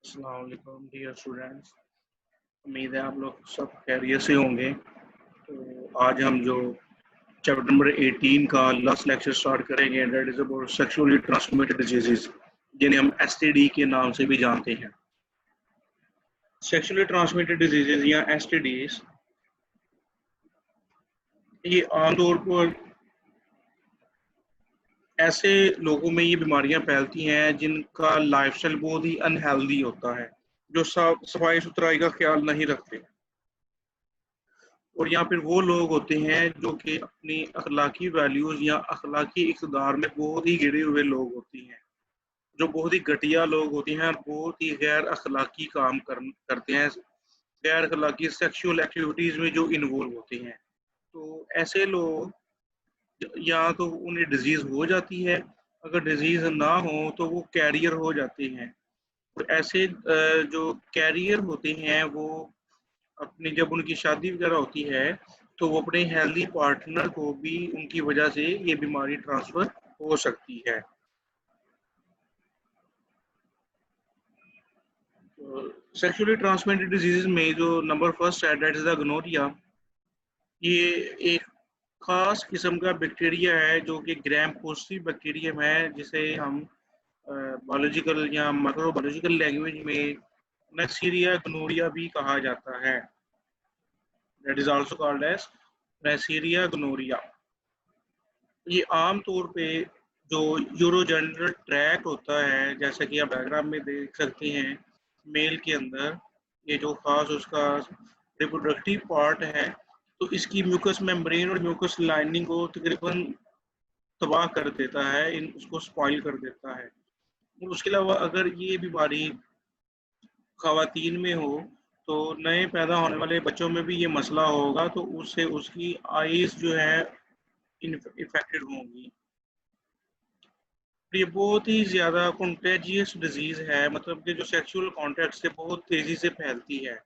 अस्सलाम वालेकुम dear students. उम्मीद है आप लोग सब खैरियत से होंगे। तो आज हम जो चैप्टर नंबर 18 का लास्ट लेक्चर स्टार्ट करेंगे, that is about sexually transmitted diseases, जिन्हें हम एसटीडी के नाम से भी जानते हैं। सेक्सुअली ट्रांसमिटेड डिजीजेस या एसटीडीज ये आमतौर पर ऐसे लोगों में ये बीमारियां फैलती हैं जिनका लाइफस्टाइल बहुत ही अनहेल्दी होता है, जो सफाई सुथराई का ख्याल नहीं रखते। और या फिर वो लोग होते हैं जो कि अपनी अखलाकी वैल्यूज़ या अखलाकी इक़्तिदार में बहुत ही गिरे हुए लोग होते हैं, जो बहुत ही घटिया लोग होते हैं और बहुत ही गैर अखलाकी काम करते हैं, गैर अखलाकी सेक्सुअल एक्टिविटीज़ में जो इन्वॉल्व होते हैं। तो ऐसे लोग या तो उन्हें डिजीज़ हो जाती है, अगर डिजीज़ ना हो तो वो कैरियर हो जाते हैं। और ऐसे जो कैरियर होते हैं वो अपनी जब उनकी शादी वगैरह होती है तो वो अपने हेल्दी पार्टनर को भी उनकी वजह से ये बीमारी ट्रांसफर हो सकती है। सेक्सुअली ट्रांसमिटेड डिजीज में जो नंबर फर्स्ट है दैट इज द गोनोरिया। ये एक खास किस्म का बैक्टीरिया है जो कि ग्राम पॉजिटिव बैक्टीरियम है, जिसे हम बायोलॉजिकल या माइक्रोबायोलॉजिकल लैंग्वेज में नेक्सीरिया गोनोरिया भी कहा जाता है। That is also called as Neisseria gonorrhoea. ये आम तौर पे जो यूरोजेनिटल ट्रैक्ट होता है, जैसा कि आप डायग्राम में देख सकते हैं, मेल के अंदर ये जो खास उसका रिप्रोडक्टिव पार्ट है, तो इसकी म्यूकस मेम्ब्रेन और म्यूकस लाइनिंग को तकरीबन तबाह कर देता है, इन उसको स्पॉइल कर देता है। और उसके अलावा अगर ये बीमारी खवातीन में हो तो नए पैदा होने वाले बच्चों में भी ये मसला होगा, तो उससे उसकी आईज जो है इफेक्टेड होंगी। ये बहुत ही ज़्यादा कंटेजियस डिजीज़ है, मतलब कि जो सेक्सुअल कॉन्टैक्ट से बहुत तेज़ी से फैलती है।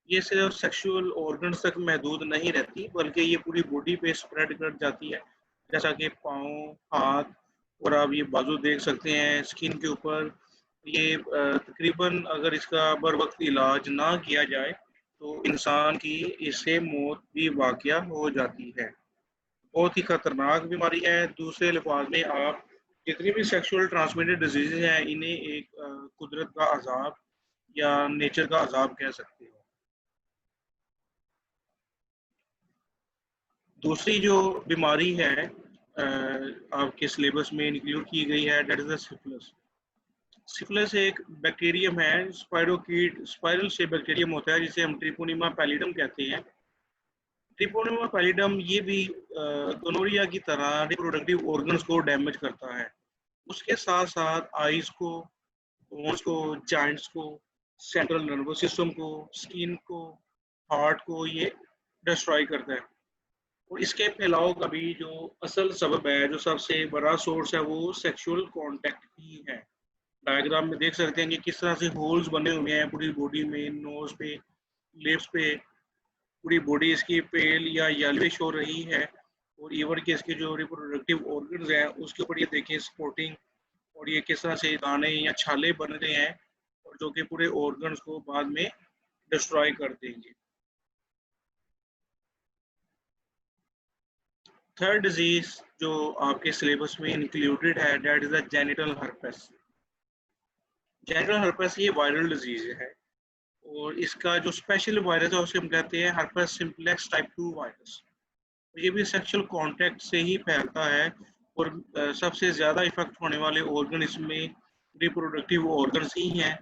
ये सिर्फ सेक्सुअल ऑर्गन्स तक महदूद नहीं रहती, बल्कि ये पूरी बॉडी पे स्प्रेड कर जाती है, जैसा कि पाँव, हाथ, और आप ये बाजू देख सकते हैं स्किन के ऊपर। ये तकरीबन अगर इसका बर वक्त इलाज ना किया जाए तो इंसान की इससे मौत भी वाक़या हो जाती है। बहुत ही खतरनाक बीमारी है। दूसरे अल्फाज में आप जितनी भी सेक्सुअल ट्रांसमिटेड डिजीज़ हैं, इन्हें एक कुदरत का अज़ाब या नेचर का अज़ाब कह सकते हो। दूसरी जो बीमारी है आपके सिलेबस में इंक्लूड की गई है, that is the syphilis. Syphilis एक बैक्टीरियम है, स्पाइरोकीट स्पाइरल शेप बैक्टीरियम होता है, जिसे हम ट्रिपोनिमा पैलिडम कहते हैं। ट्रिपोनिमा पैलिडम ये भी गोनोरिया की तरह रिप्रोडक्टिव ऑर्गन्स को डैमेज करता है। उसके साथ साथ आइज को, बोन्स को, जॉइंट्स को, सेंट्रल नर्वस सिस्टम को, स्किन को, हार्ट को ये डिस्ट्रॉय करता है। और इसके फैलाव का भी जो असल सबब है, जो सबसे बड़ा सोर्स है, वो सेक्सुअल कांटेक्ट ही है। डायग्राम में देख सकते हैं कि किस तरह से होल्स बने हुए हैं पूरी बॉडी में, नोज पे, लिप्स पे, पूरी बॉडी इसकी पेल या येलोइश हो रही है। और इवन के इसके जो रिप्रोडक्टिव ऑर्गन्स हैं उसके ऊपर ये देखें स्पॉटिंग, और ये किस तरह से दाने या छाले बन रहे हैं, और जो कि पूरे ऑर्गन्स को बाद में डिस्ट्रॉय कर देंगे। थर्ड डिजीज जो आपके सिलेबस में इंक्लूडेड है, that is the genital herpes. Genital herpes ये वायरल डिजीज है, और इसका जो स्पेशल वायरस है उसे हम कहते हैं हर्पेस सिम्प्लेक्स टाइप 2 वायरस। ये भी सेक्सुअल कांटेक्ट से ही फैलता है, और सबसे ज़्यादा इफेक्ट होने वाले ऑर्गन इसमें रिप्रोडक्टिव ऑर्गन्स ही हैं।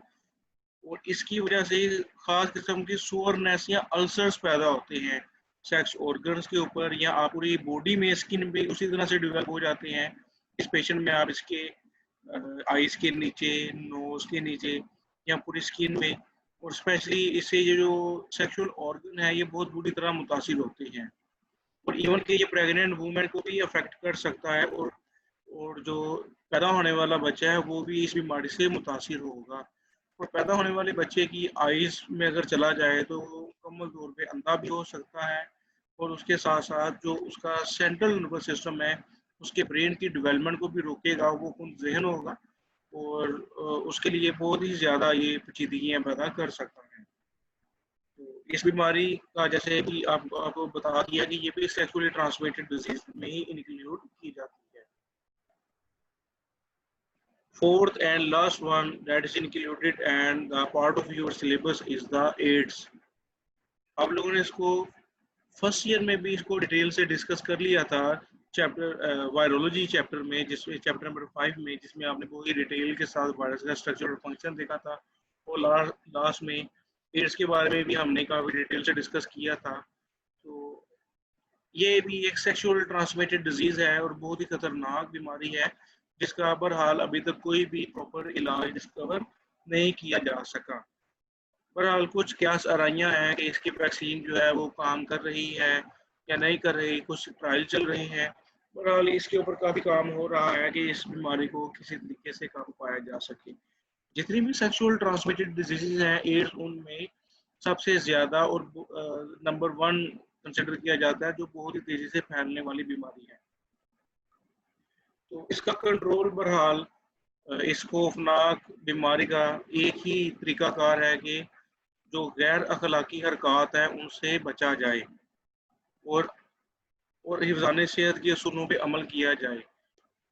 और इसकी वजह से खास किस्म की सोरनेस या अल्सर्स पैदा होते हैं सेक्स ऑर्गन्स के ऊपर, या आप पूरी बॉडी में, स्किन पे उसी तरह से डेवलप हो जाते हैं। इस पेशेंट में आप इसके आईज के नीचे, नोज के नीचे, या पूरी स्किन में, और स्पेशली इससे ये जो सेक्सुअल ऑर्गन है ये बहुत बुरी तरह मुतासिर होते हैं। और इवन कि ये प्रेग्नेंट वूमेन को भी अफेक्ट कर सकता है, और जो पैदा होने वाला बच्चा है वो भी इस बीमारी से मुतासिर होगा। और पैदा होने वाले बच्चे की आइज़ में अगर चला जाए तो वो मुकम्मल तौर पे अंधा भी हो सकता है, और उसके साथ साथ जो उसका सेंट्रल नर्वस सिस्टम है उसके ब्रेन की डेवलपमेंट को भी रोकेगा, वो कुन जहन होगा, और उसके लिए बहुत ही ज़्यादा ये पेचीदगियाँ पैदा कर सकता है। तो इस बीमारी का जैसे कि आपको बता दिया कि ये भी सेक्सुअली ट्रांसमिटेड डिजीज में ही इंक्लूड की जाती है। Fourth and last one that is included and the part of your syllabus is the AIDS. आप लोगों ने इसको फर्स्ट ईयर में भी इसको डिटेल से डिस्कस कर लिया था चैप्टर वायरोलॉजी चैप्टर में, जिसमें चैप्टर नंबर 5 में, जिसमें आपने बहुत ही डिटेल के साथ वायरस का स्ट्रक्चर और फंक्शन देखा था। और लास्ट में एड्स के बारे में भी हमने काफ़ी डिटेल से डिस्कस किया था। तो ये भी एक सेक्सुअल ट्रांसमिटेड डिजीज़ है और बहुत ही खतरनाक बीमारी है, जिसका बहरहाल अभी तक कोई भी प्रॉपर इलाज डिस्कवर नहीं किया जा सका। बहरहाल कुछ क्यास आराइयाँ हैं कि इसकी वैक्सीन जो है वो काम कर रही है या नहीं कर रही, कुछ ट्रायल चल रहे हैं। बहरहाल इसके ऊपर काफ़ी काम हो रहा है कि इस बीमारी को किसी तरीके से काबू पाया जा सके। जितनी भी सेक्सुअल ट्रांसमिटेड डिजीज़ हैं एड्स, उनमें सबसे ज़्यादा और नंबर 1 कंसिडर किया जाता है, जो बहुत ही तेज़ी से फैलने वाली बीमारी है। तो इसका कंट्रोल बहरहाल इस खौफनाक बीमारी का एक ही तरीकाकार है कि जो गैर अखलाकी हरकत हैं उनसे बचा जाए और हिफ़्ज़ाने सेहत के असूलों पे अमल किया जाए।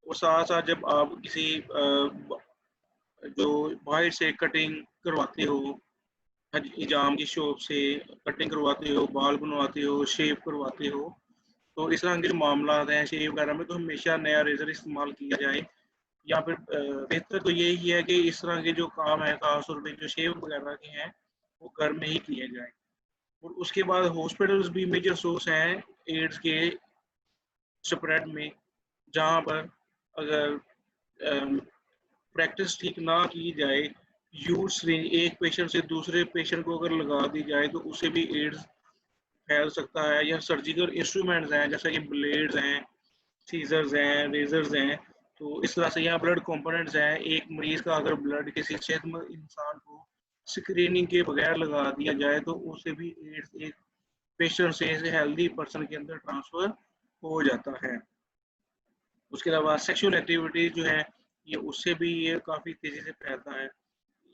और साथ-साथ जब आप किसी जो बाहर से कटिंग करवाते हो, हिजाम की शॉप से कटिंग करवाते हो, बाल बनवाते हो, शेव करवाते हो, तो इस तरह के जो मामलात हैं शेव वगैरह में, तो हमेशा नया रेज़र इस्तेमाल किया जाए। या फिर बेहतर तो यही है कि इस तरह के जो काम है ख़ास तौर पे जो शेव वगैरह के हैं, वो घर में ही किए जाएँ। और उसके बाद हॉस्पिटल्स भी मेजर सोर्स हैं एड्स के स्प्रेड में, जहाँ पर अगर प्रैक्टिस ठीक ना की जाए, यूज़ सिरिंज एक पेशेंट से दूसरे पेशेंट को अगर लगा दी जाए तो उससे भी एड्स फैल सकता है। या सर्जिकल इंस्ट्रूमेंट्स हैं जैसे कि ब्लेड्स हैं, सीजर्स हैं, रेजर्स हैं, तो इस तरह से यहाँ ब्लड कंपोनेंट्स हैं। एक मरीज का अगर ब्लड किसी सेहतमंद इंसान को स्क्रीनिंग के बगैर लगा दिया जाए तो उससे भी एड्स एक पेशेंट से हेल्दी पर्सन के अंदर ट्रांसफर हो जाता है। उसके अलावा सेक्सुअल एक्टिविटी जो है ये उससे भी ये काफ़ी तेज़ी से फैलता है।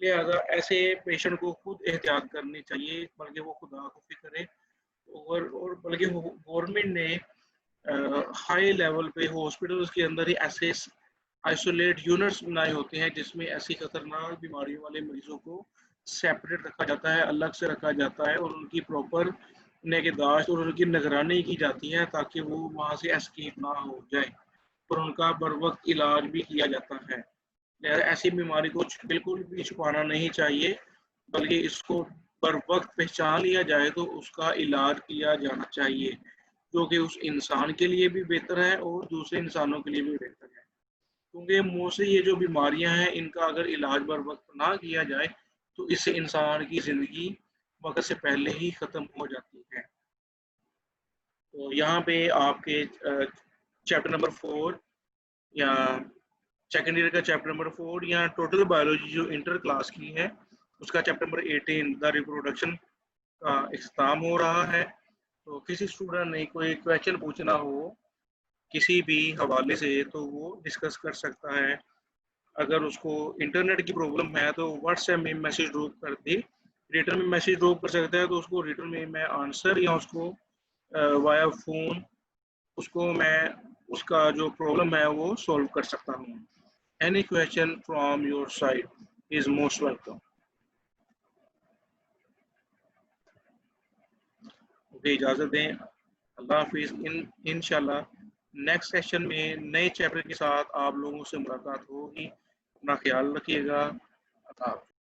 लिहाजा ऐसे पेशेंट को खुद एहतियात करनी चाहिए, बल्कि वो खुदा खुफी करे। और बल्कि गवर्नमेंट ने हाई लेवल पे हॉस्पिटल्स के अंदर ही ऐसे आइसोलेट यूनिट्स बनाए होते हैं जिसमें ऐसी खतरनाक बीमारियों वाले मरीजों को सेपरेट रखा जाता है, अलग से रखा जाता है और उनकी प्रॉपर निगहदाश्त और उनकी निगरानी की जाती है ताकि वो वहाँ से एस्केप ना हो जाए और उनका बर वक्त इलाज भी किया जाता है। ऐसी बीमारी को बिल्कुल भी छुपाना नहीं चाहिए, बल्कि इसको बर वक्त पहचान लिया जाए तो उसका इलाज किया जाना चाहिए, जो कि उस इंसान के लिए भी बेहतर है और दूसरे इंसानों के लिए भी बेहतर है। क्योंकि मोस्टली ये जो बीमारियां हैं इनका अगर इलाज बर वक्त ना किया जाए तो इससे इंसान की ज़िंदगी वक्त से पहले ही ख़त्म हो जाती है। तो यहाँ पे आपके चैप्टर नंबर 4 या सेकेंड ईयर का चैप्टर नंबर 4 या टोटल बायोलॉजी जो इंटर क्लास की है उसका चैप्टर नंबर 18 द रिप्रोडक्शन का इख्तिताम हो रहा है। तो किसी स्टूडेंट ने कोई क्वेश्चन पूछना हो किसी भी हवाले से तो वो डिस्कस कर सकता है। अगर उसको इंटरनेट की प्रॉब्लम है तो व्हाट्सएप में मैसेज ड्रॉप कर दे, रिटर्न में मैसेज ड्रॉप कर सकता है, तो उसको रिटर्न में मैं आंसर या उसको वाया फ़ोन उसको मैं उसका जो प्रॉब्लम है वो सॉल्व कर सकता हूँ। Any question from your side is most welcome. Okay, इजाज़त दें। अल्लाह हाफिज़। इंशाल्लाह नेक्स्ट सेशन में नए चैप्टर के साथ आप लोगों से मुलाकात होगी। अपना ख्याल रखिएगा। अल्लाह हाफ़िज़।